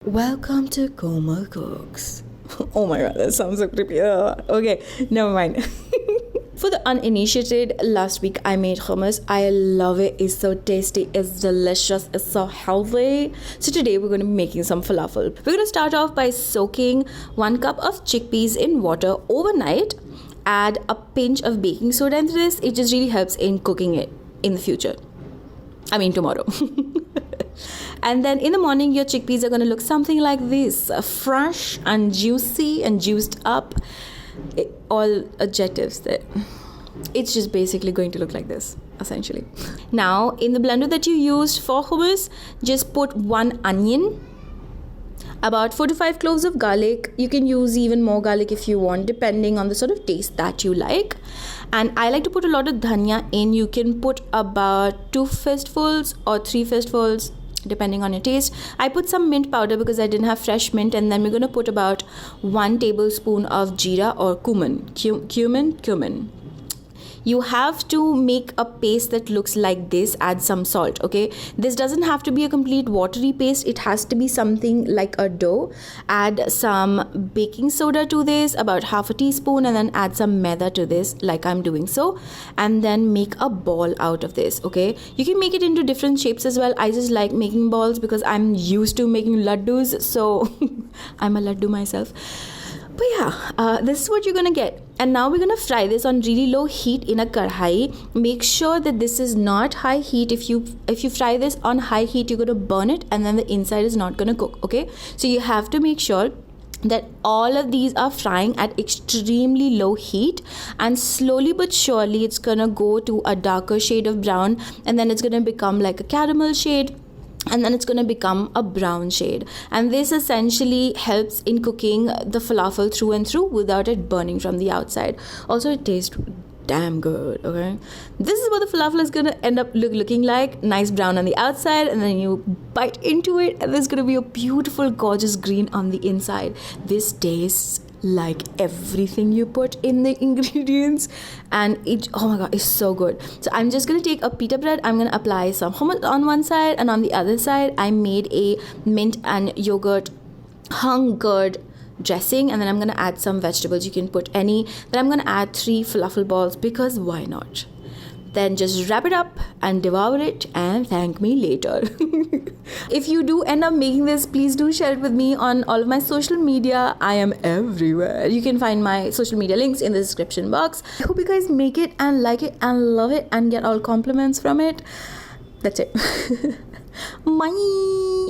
Welcome to Komal Cooks. Oh my god, that sounds so creepy. Okay, never mind. For the uninitiated, last week I made hummus. I love it. It's so tasty. It's delicious. It's so healthy. So today we're going to be making some falafel. We're going to start off by soaking 1 cup of chickpeas in water overnight. Add a pinch of baking soda into this. It just really helps in cooking it in the future. I mean tomorrow. And then in the morning, your chickpeas are going to look something like this. Fresh and juicy and juiced up. All adjectives there. It's just basically going to look like this, essentially. Now, in the blender that you used for hummus, just put 1 onion, about 4 to 5 cloves of garlic. You can use even more garlic if you want, depending on the sort of taste that you like. And I like to put a lot of dhania in. You can put about 2 fistfuls or 3 fistfuls, depending on your taste. I put some mint powder because I didn't have fresh mint, and then we're going to put about 1 tablespoon of jeera or cumin. You have to make a paste that looks like this. Add some salt, okay? This doesn't have to be a complete watery paste. It has to be something like a dough. Add some baking soda to this, about half a teaspoon, and then add some maida to this, like I'm doing so. And then make a ball out of this, okay? You can make it into different shapes as well. I just like making balls because I'm used to making laddus, so I'm a laddu myself. But yeah, this is what you're gonna get. And now we're gonna fry this on really low heat in a kadhai. Make sure that this is not high heat. If you fry this on high heat, you're gonna burn it, and then the inside is not gonna cook, okay? So you have to make sure that all of these are frying at extremely low heat, and slowly but surely it's gonna go to a darker shade of brown, and then it's gonna become like a caramel shade, and then it's going to become a brown shade. And this essentially helps in cooking the falafel through and through without it burning from the outside. Also, it tastes damn good, okay? This is what the falafel is going to end up looking like. Nice brown on the outside, and then you bite into it, and there's going to be a beautiful, gorgeous green on the inside. This tastes like everything you put in the ingredients, and it, oh my god, it's so good. So I'm just gonna take a pita bread. I'm gonna apply some hummus on one side, and on the other side I made a mint and yogurt hung curd dressing, and then I'm gonna add some vegetables. You can put any. Then I'm gonna add 3 falafel balls because why not? Then just wrap it up and devour it and thank me later. If you do end up making this, please do share it with me on all of my social media. I am everywhere. You can find my social media links in the description box. I hope you guys make it and like it and love it and get all compliments from it. That's it. Bye.